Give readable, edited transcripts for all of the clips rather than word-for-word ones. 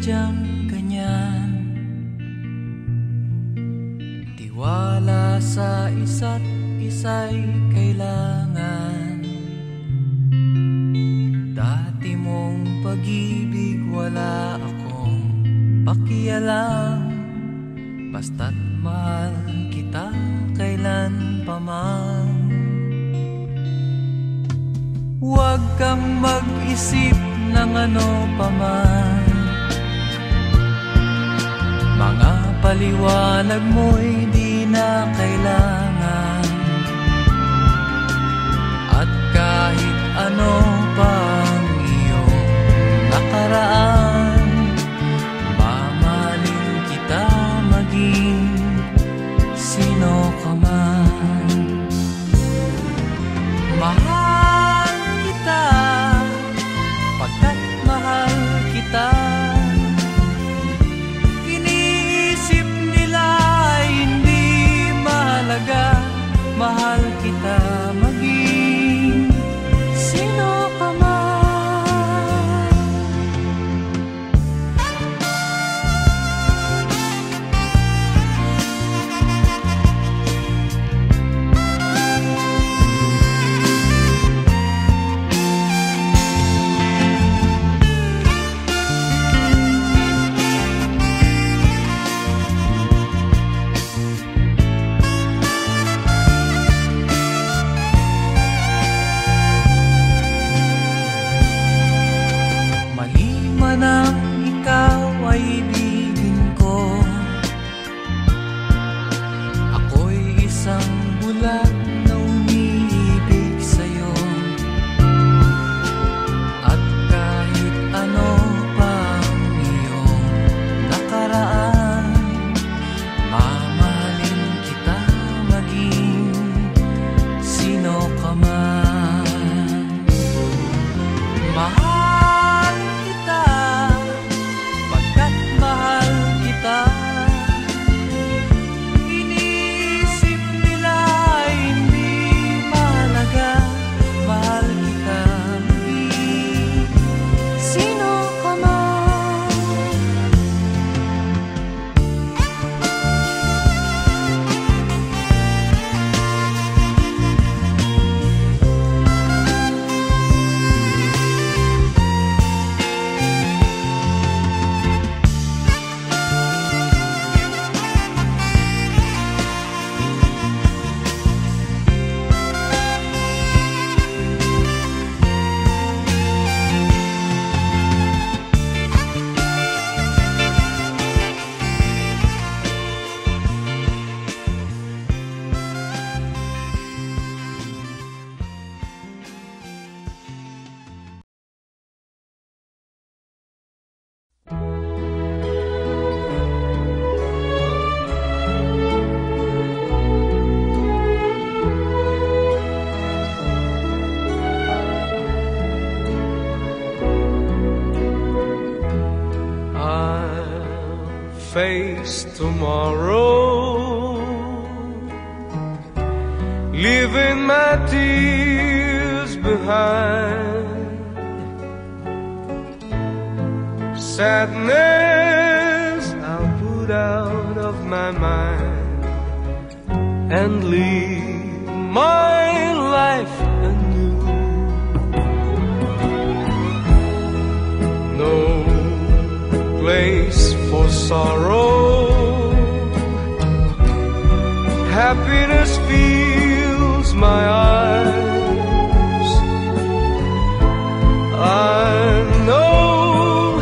sadyang ganyan. Tiwala sa isa't isa'y kailangan. Dati mong pag-ibig wala akong pakialam. Basta't mahal kita kailan pa man. Huwag kang mag-isip ng ano pa man. Mga paliwanag mo'y di na kailangan. At kahit ano pang iyong nakaraan, mamahalin kita maging sino ka man. Mahal kita pagkat mahal kita. Iniisip nila ay hindi mahalaga. Mahal kita maging sino ka man. Nang ikaw ay ibigin ko, ako'y isang bulag na umiibig sa'yo. At kahit ano pang iyong nakaraan, mamahalin kita maging sino ka man. Mahal kita pagkat mahal kita. Iniisip nila ay hindi mahalaga. Mahal kita maging sino ka man. Face tomorrow, leaving my tears behind. Sadness I'll put out of my mind and live my life anew. No place for sorrow, happiness fills my eyes. I know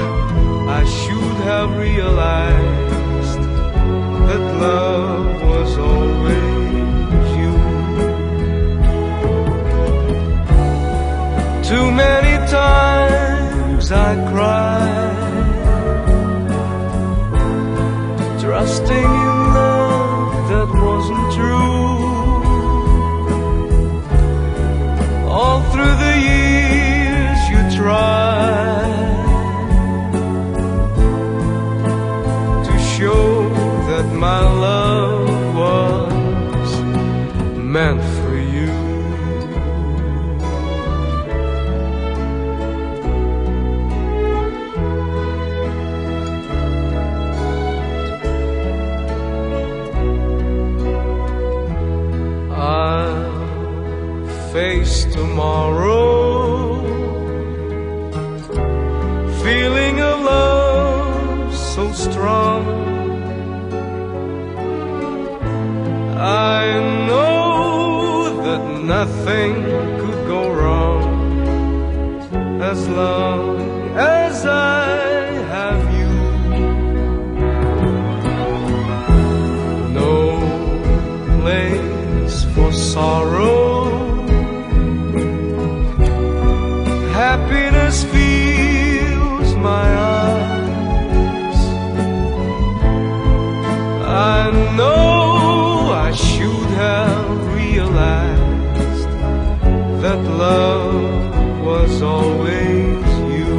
I should have realized that love was always you. Too many times I cried, trusting in love that wasn't true. All through the years you tried to show that my love was meant for you. face tomorrow, feeling a love so strong. I know that nothing could go wrong as long as I have you. No place for sorrow, happiness fills my eyes. I know I should have realized that love was always you.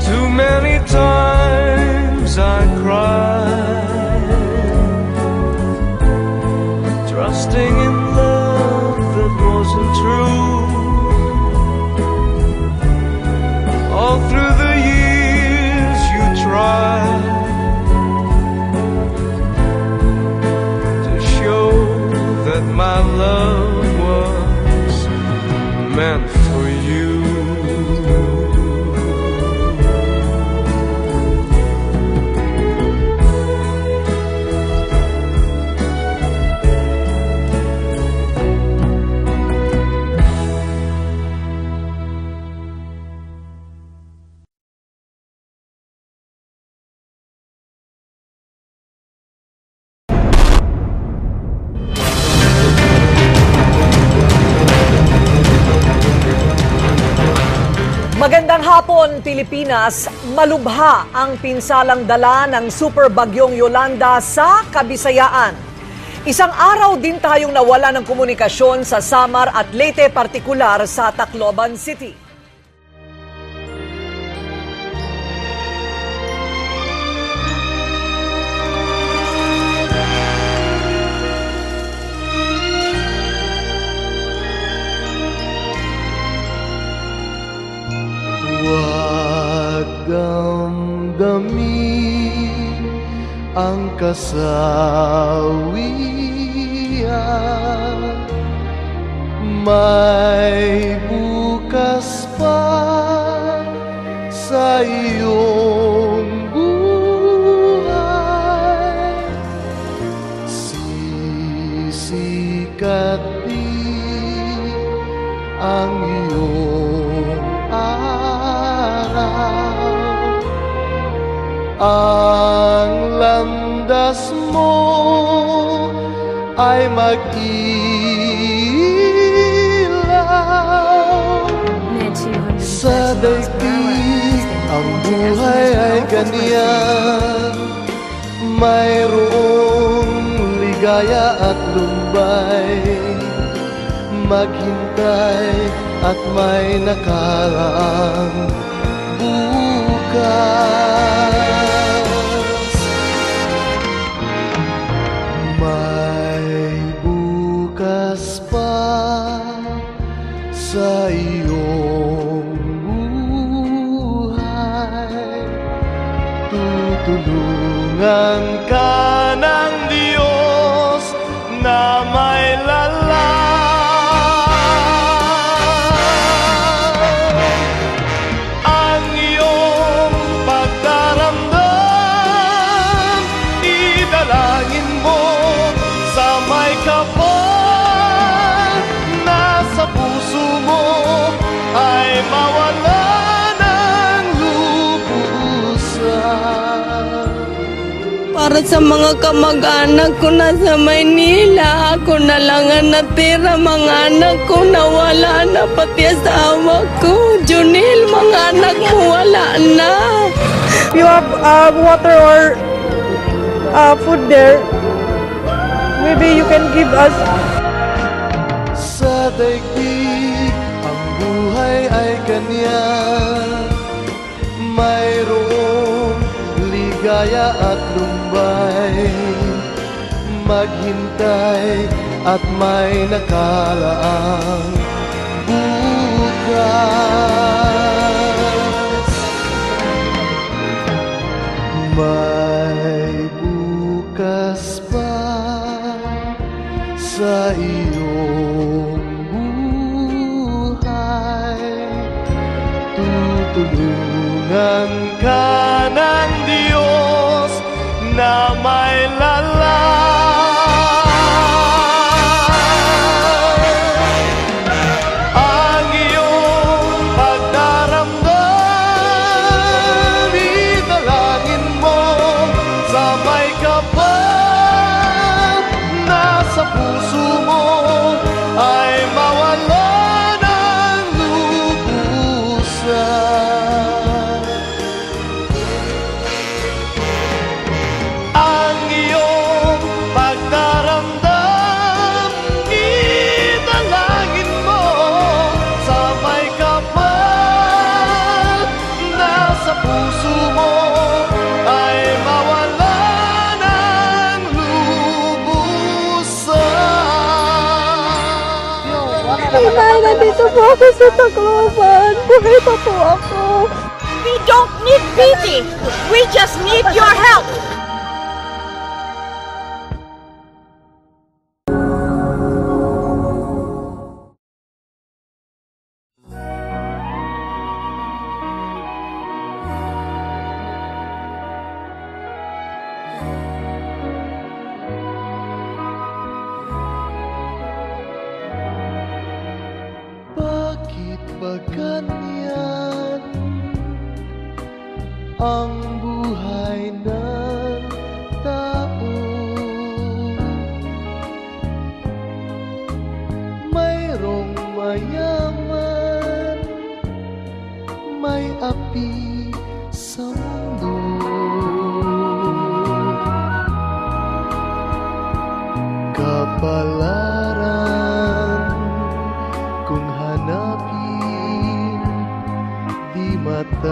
Too many times I cried, trusting in love that wasn't true. All through the years you tried to show that my love was meant for you. Magandang hapon, Pilipinas. Malubha ang pinsalang dala ng Super Bagyong Yolanda sa Kabisayaan. Isang araw din tayong nawala ng komunikasyon sa Samar at Leyte, partikular sa Tacloban City. Damdamin ang kasawian, may bukas pa sa iyong buhay. Sisikat din ang iyong araw, ang landas mo ay mag-ilaw. Sa daigdig ang buhay ay ganyan, mayroong ligaya at lumbay, maghintay at may nakaraang bukas. May bukas pa sa iyong buhay, tutulungan ka ng Diyos na may lalang. Para sa mga kamag-anak ko na sa Maynila, ako na lang ang natira. Mga anak ko nawala na, pati asawa ko. Junil, mga anak mo wala na. You have water or food there, maybe you can give us. Sa daigdig ang buhay ay ganyan, mayroong ligaya at lumbay, maghintay at may nakalaang bukas. May bukas pa sa sa iyong buhay. Tutulungan ka ng Diyos na may ang iyong pagdaramdam, idalangin mo sa may kapal na sa puso mo ay mawala ng lubusan. Ang iyong pagdaramdam, idalangin mo sa may kapal na sa puso mo ay mawala ng lubusan. Inay, nandito po ako sa Tacloban. Buhay pa po ako. We don't need pity. We just need your help. Bakit ba ganyan ang buhay ng tao? Mayroong mayaman, may api sa mundo. Kapalaran kung hanapin, di matakbuhan.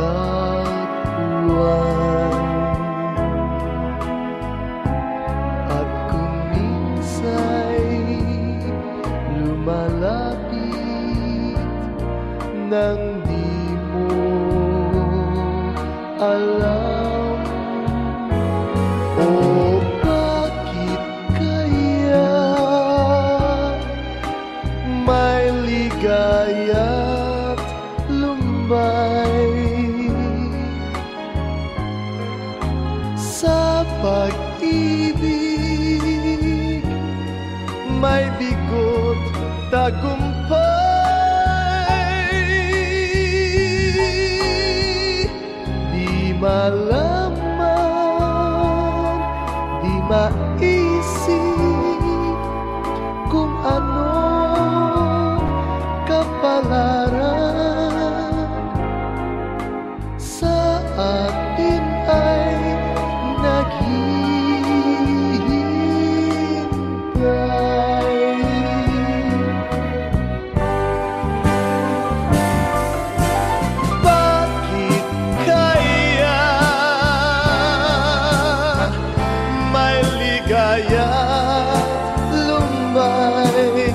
At kung minsa'y lumalapit nang di mo alam, o bakit kaya may ligaya't lumbay sa pag-ibig, may bigot tagumpay. Di malaman, di maisip kung ano kapalaran sa atin ay naghihintay. Bakit kaya may ligaya lumbay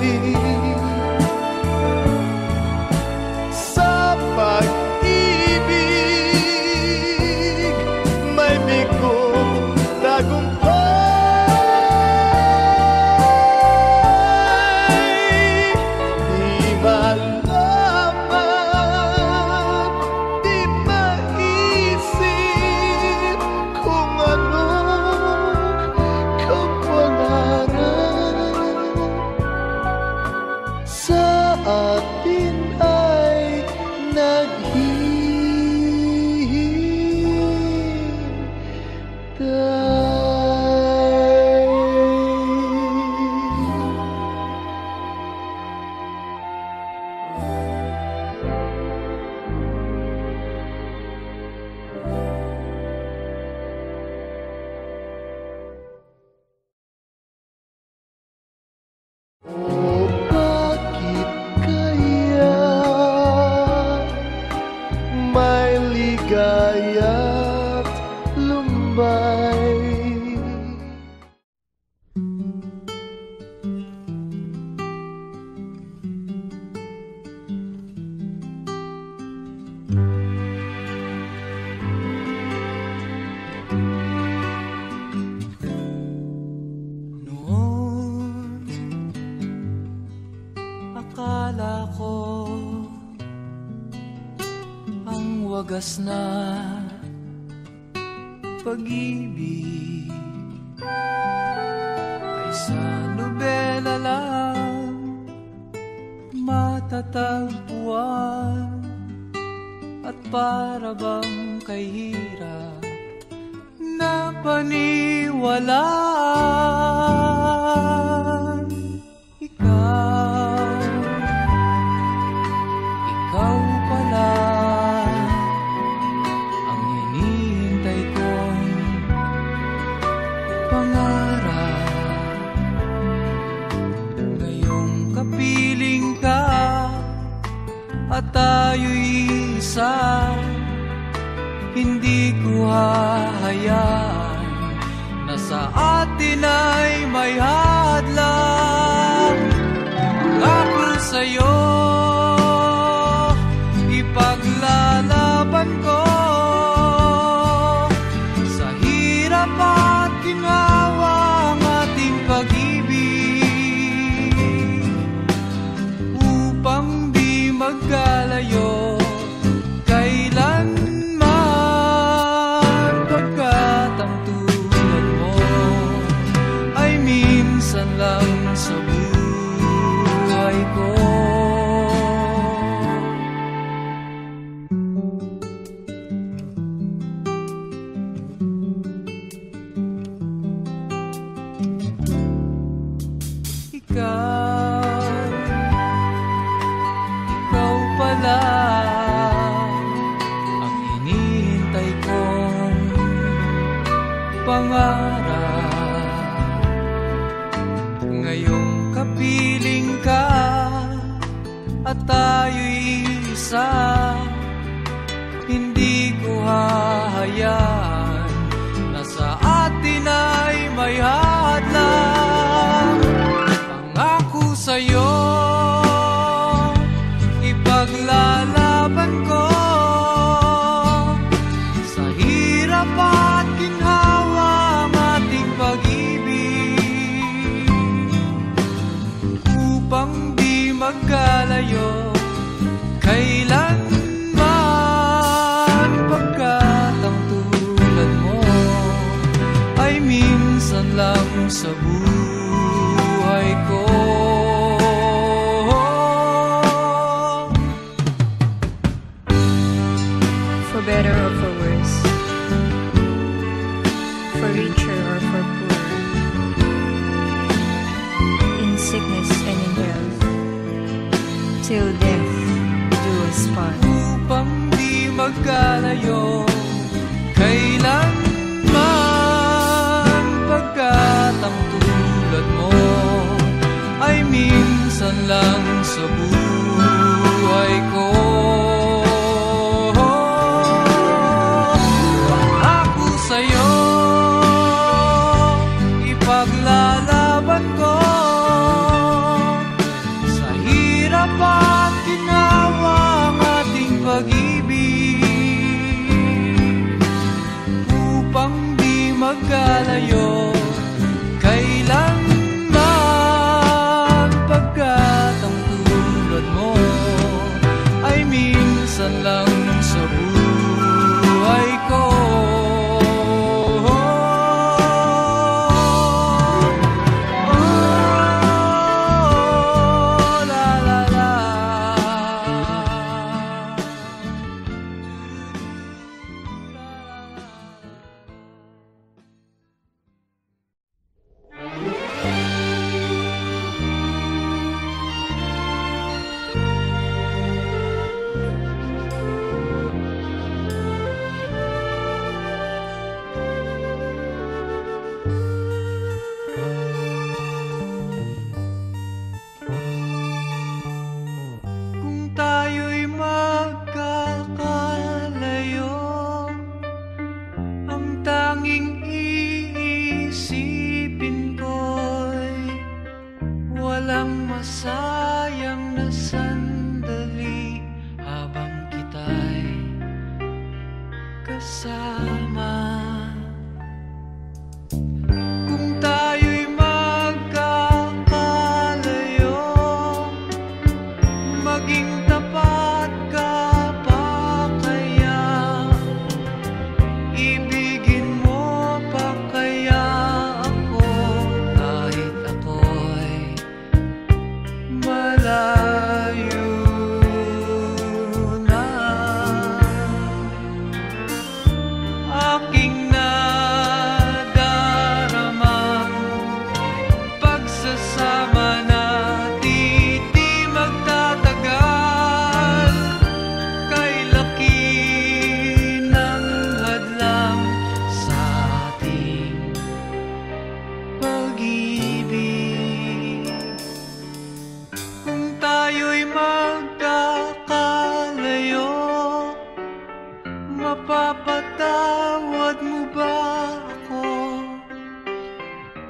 sa pag-ibig, may bigot tagumpay. Di malaman, di maisip kung anong kapalaran sa atin ay o bakit kaya may ligaya't lumbay wagas na pag-ibig ay sa nobela lang matatagpuan, at para bang kay hirap na paniwalaan. Ikaw pala ang hinihintay kong pangarap. Ngayong kapiling ka at tayo'y isa, hindi ko hahayaan na sa atin ay may hadlang. Pangako sa'yo, ipaglalaban ko sa hirap at ginhawa ang ating pag-ibig, upang di magkalayo kailanman, pagkat ang tulad mo ay minsan lang sa buhay ko. Ikaw pala ang hinihintay kong pangarap. Ngayong kapiling ka at tayo'y isa, hindi ko hahayaan na sa atin ay may hadlang. Pangako sa'yo, ipaglalaban ko sa hirap at ginhawa ang ating pag-ibig, upang di magkalayo kailanman, pagkat ang tulad mo ay minsan lang sa buhay ko. For better or for worse, for richer or for poor, in sickness and in health, till death do us part. Upang di magkalayo kailanman, pagkat ang tulad mo ay minsan lang sa buhay ko. Pangako sa'yo, ipaglalaban ko sa hirap at ginhawa ang ating pag-ibig, upang di magkalayo kailanman, pagkat ang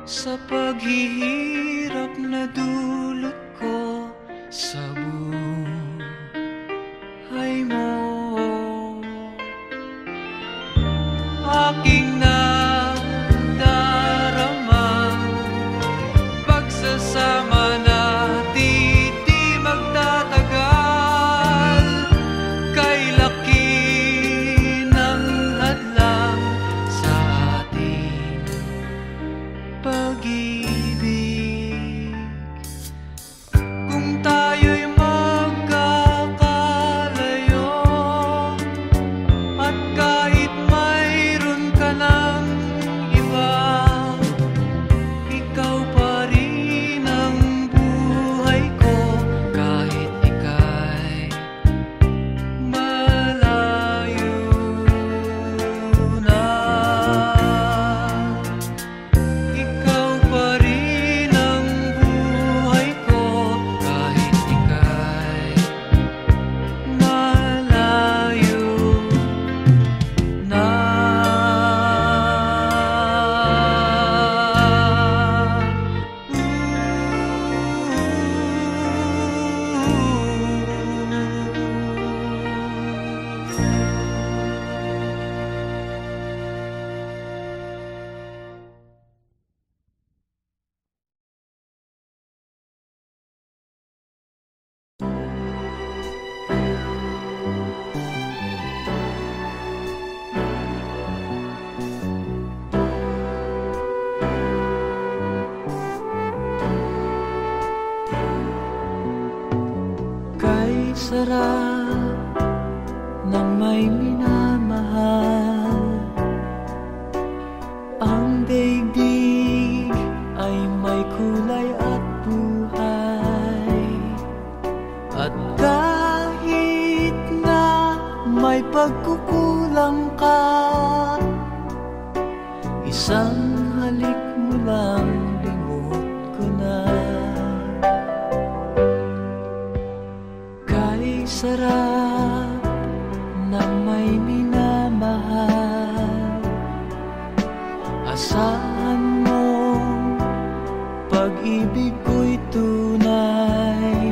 sa paghihirap na dulot ko sa buhay mo. Aking nadarama, pagsasama natin di magtatagal. Kay laki ng hadlang sa ating pag-ibig. Kung tayo'y magkakalayo, at kahit mayroon ka ng iba, ikaw pa rin ang buhay ko. Kahit ika'y malayo na, ikaw pa rin ang buhay ko. Kahit ika'y malayo na. Kay sarap ng may minamahal, ang daigdig ay may kulay at buhay. At kahit na may pagkukulang ka, isang halik mo lang limot ko na. Kay sarap ng may minamahal, asahan mo pag-ibig ko'y tunay.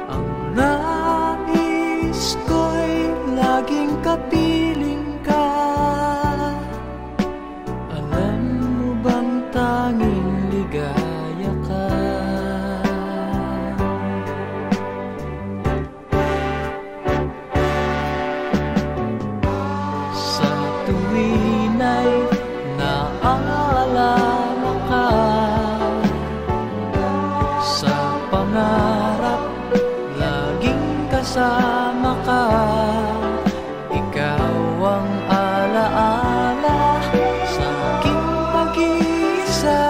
Ang nais ko'y laging kapiling ka. Alam mo bang tanging ligaya ka? Sa tuwin ay naaalala ka, sa pangarap laging kasama ka. Ikaw ang alaala sa aking pag-iisa.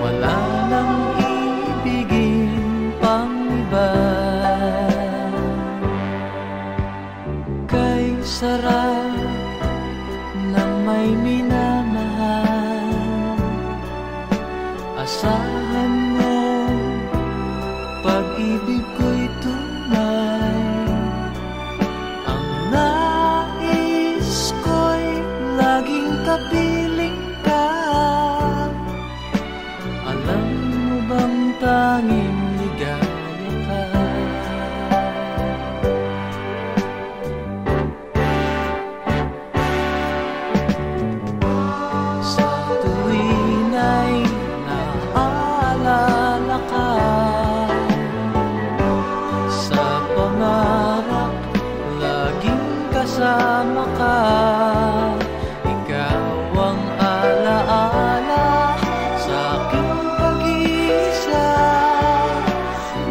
Wala nang ibigin pang iba. Kay sarap ng may minamahal, asahan mo pag-ibig ko'y tunay. Ang nais ko'y laging kapiling ka. Alam mo bang tanging ligaya ka? Sa tuwin ay naaalala ka, sa pangarap laging kasama ka. Ikaw ang alaala sa aking pag-iisa.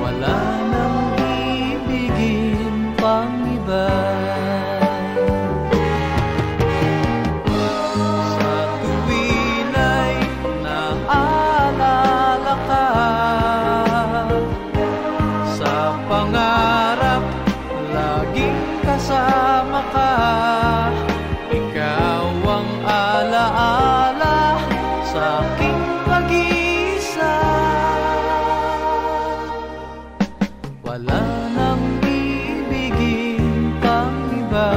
Wala nang ibigin pang iba. Sa tuwin ay naaalala ka, sa pangarap laging kasama ka. Ikaw ang alaala sa aking pag-iisa. Wala nang ibigin pang iba.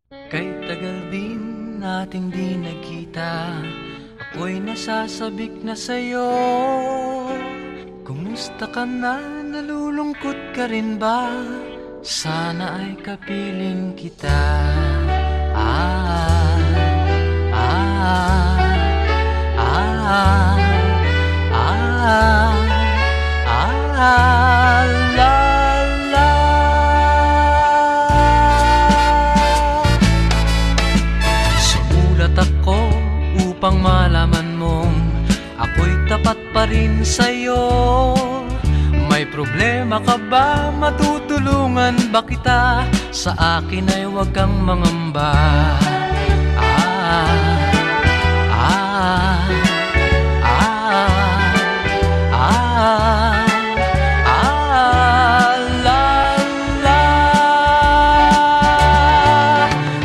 Kay tagal din nating di nagkita, ako'y nasasabik na sa'yo. Kumusta ka na? Nalulungkot ka rin ba? Sana ay kapiling kita. Sumulat ako upang malaman mong ako'y tapat pa rin sa'yo. May problema ka ba? Matutulungan ba kita? Sa akin ay huwag kang mangamba.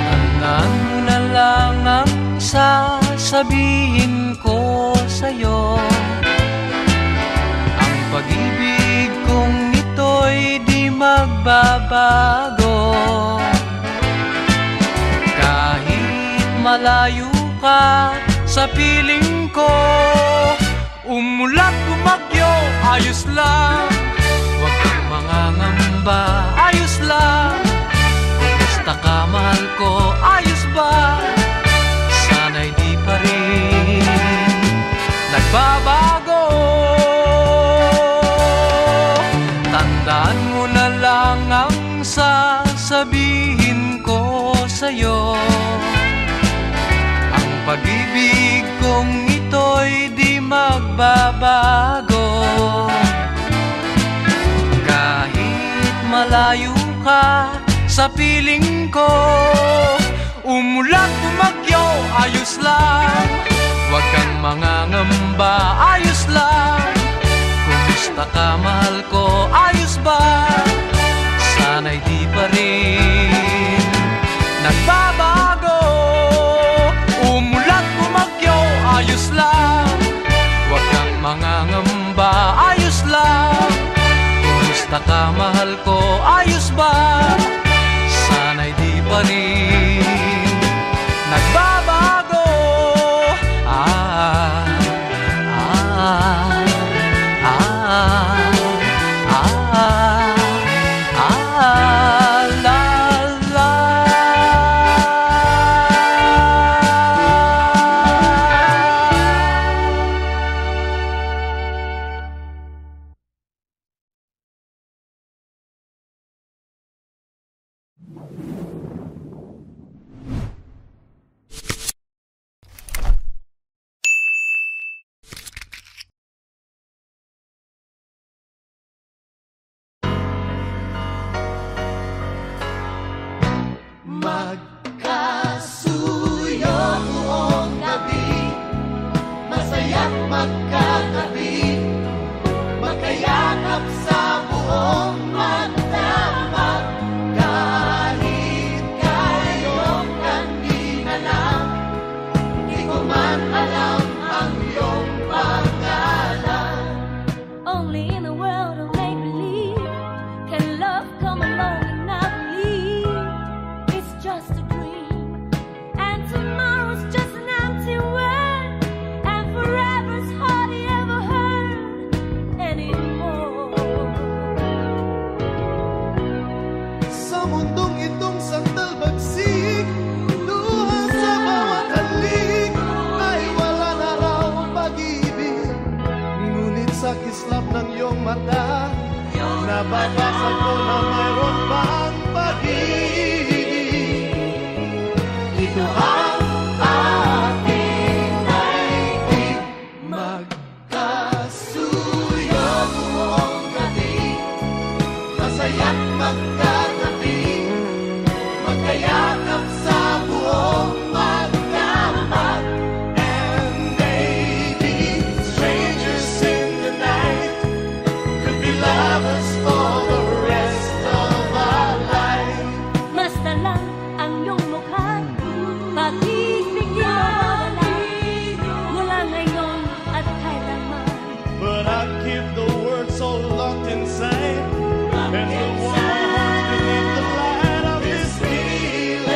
Tandaan mo na lang ang sasabihin ko sa'yo. Ang pag-ibig kong ito'y di magbabago. Kahit malayo ka sa piling ko, umulat bumagyo, ayos lang. Huwag kang mangangamba, ayos lang. Kumusta ka, mahal ko, ayos ba? Sana'y di pa rin nagbabago. Tandaan mo na lang ang sasabihin ko sa'yo. Ang pag-ibig kong ito'y di magbabago. Kahit malayo ka sa piling ko, umulat bumagyo, ayos lang. Huwag kang mangangamba, ayos lang. Kumusta ka, mahal ko, ayos ba? Sana'y di pa rin nagbabago. Umulat bumagyo, ayos lang. Huwag kang mangangamba, ayos lang. Kumusta ka, mahal ko, ayos ba? Sana'y di pa rin nagbabago. Magkasuyo buong gabi, masaya't magkatabi, magkayakap sa buong magdamag. Kahit kayong kanina lang, di ko man alam ang iyong pangalan. Only in a world of make-believe can love come along and not leave. It's just a dream, and tomorrow's just an empty word, and forever's hardly ever heard anymore. Sa mundong itong sandal bagsik, luha sa bawat halik, ay wala na raw pag-ibig. Ngunit sa kislap ng iyong mata, nababasa ko na mayroon pang pag-ibig. Ito ang ating naibig. Magkasuyo buong gabi, masaya't magkatabi, magkayakap sa buong magdamag. And maybe strangers in the night could be lovers for the rest of our life. Basta lang ang iyong mukha, pag-ibig di mawawala, mula ngayon at kailanman. But I keep the words so locked inside, and the warm heart beneath the light of this feeling.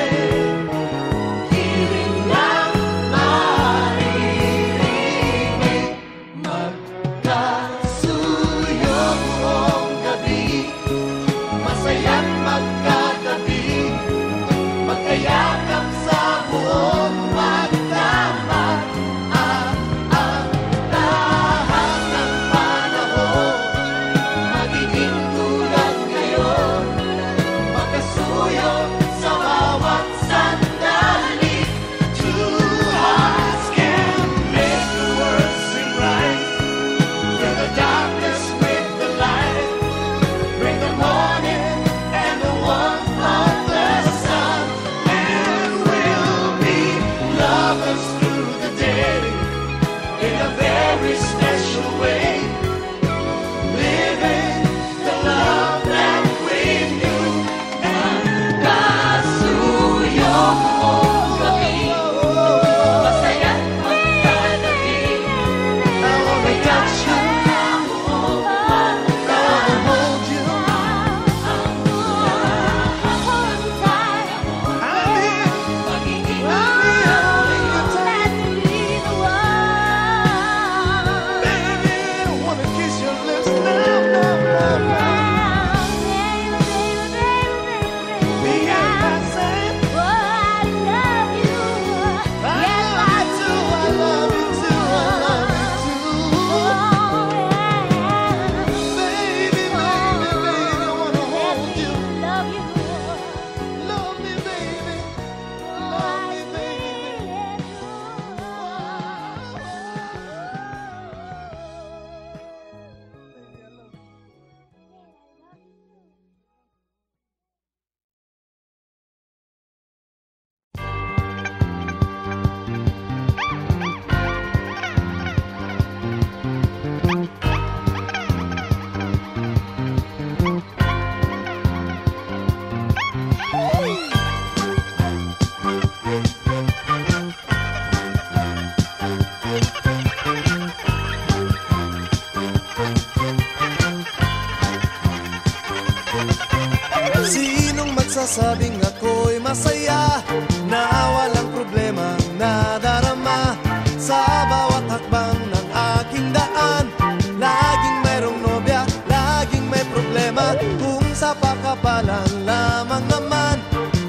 ako'y masaya na walang problema nadarama sa bawat hakbang ng aking daan. Laging mayroong nobya, laging may problema, kung sa pakapalan lamang naman.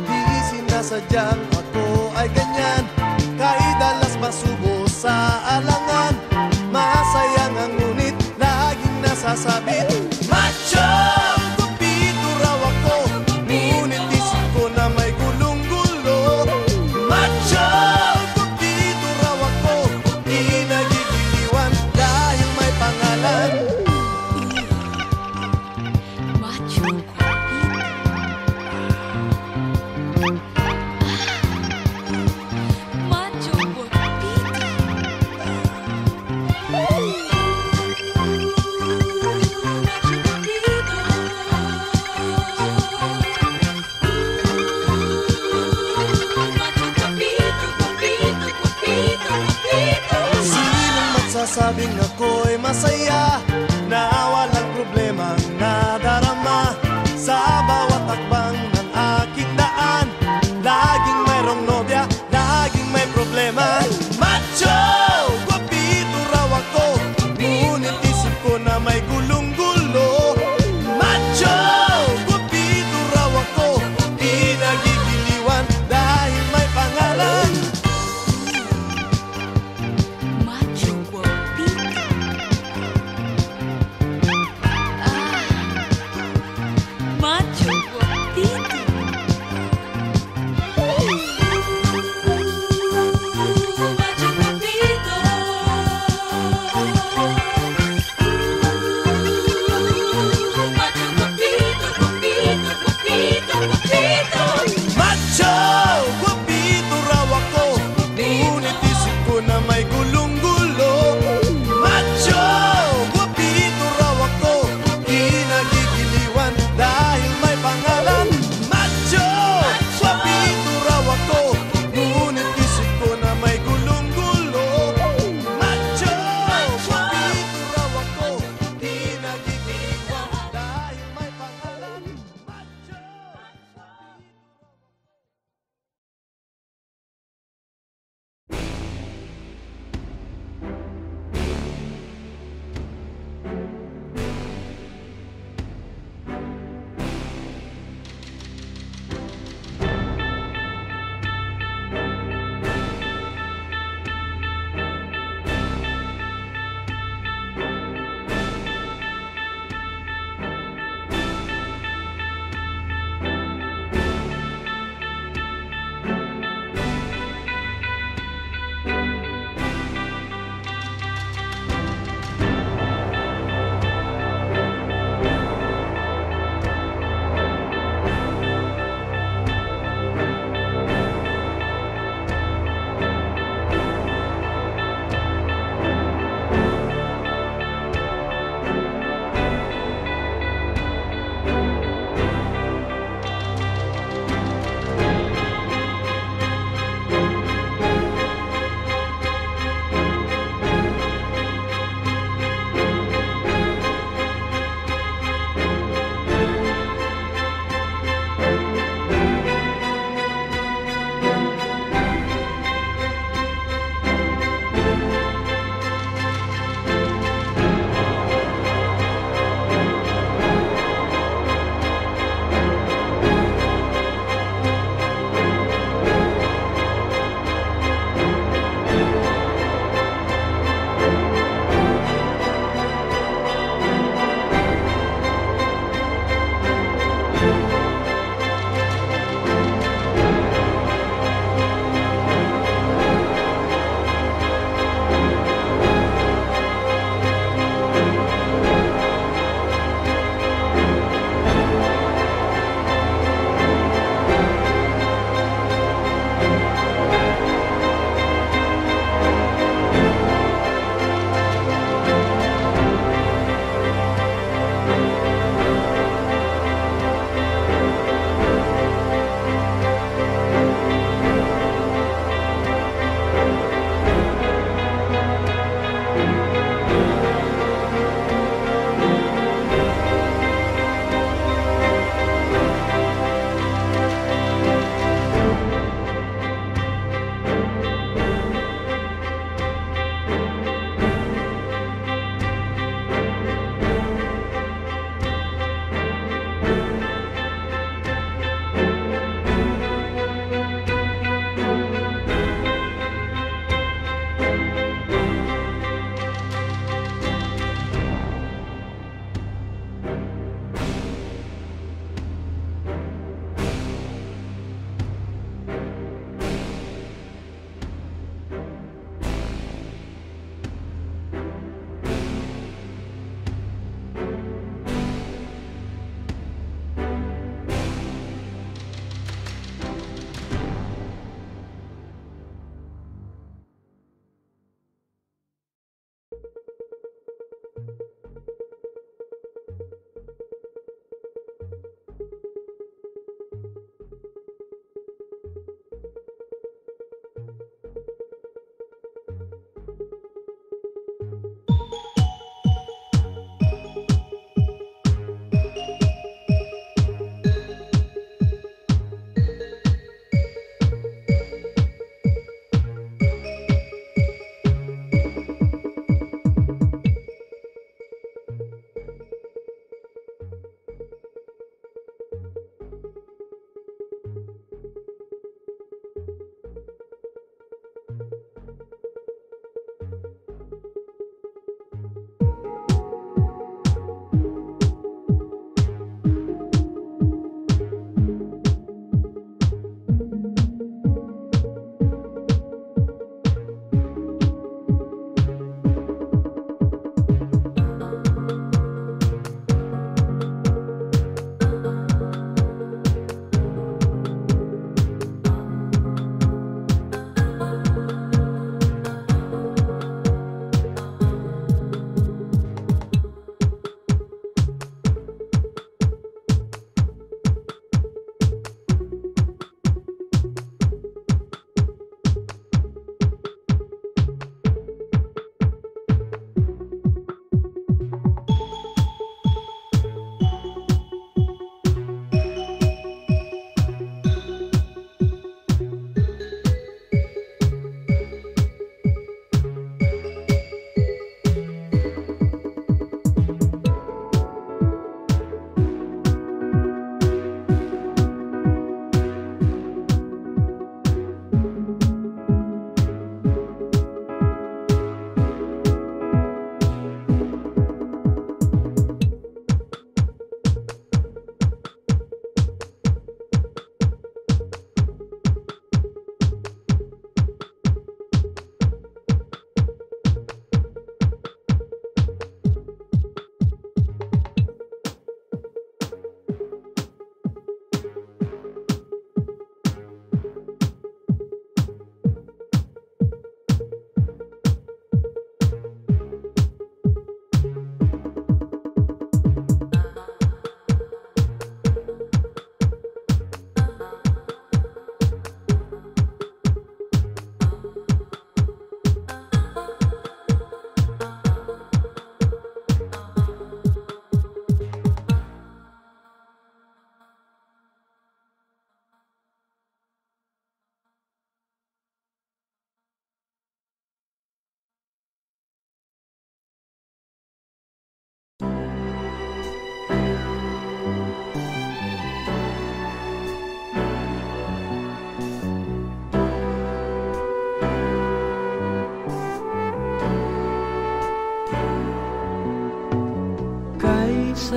Di sinasadyang ako ay ganyan, kahit dalas masubo sa alangan. Masaya nga ngunit laging nasasabit, macho! Kupito raw ako, ngunit isip ko na may gulong-gulo. Macho! Kupito raw ako, di nagigiliwan dahil may pangalan. Macho Macho Sinong magsasabing ako'y masaya na walang problema nadarama sa bawat hakbang ng aking daan. Laging mayroong nobya, laging may problema. Macho! Guwapito raw ako, ngunit isip ko na may gulong-gulo. Macho! Guwapito raw ako, di nagigiliwan dahil may pangalan. Macho guapito.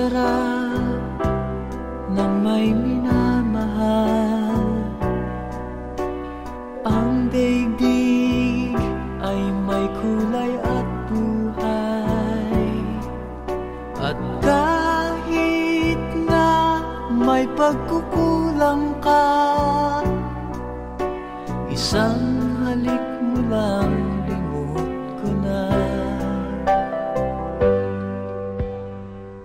sarap ng may minamahal. Ang daigdig ay may kulay at buhay. At kahit na may pagkukulang ka, isang halik mo lang limot ko na.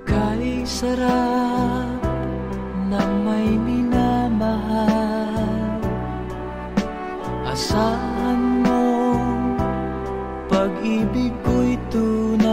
Kay sarap ng may minamahal, asahan mo pag-ibig ko'y tunay.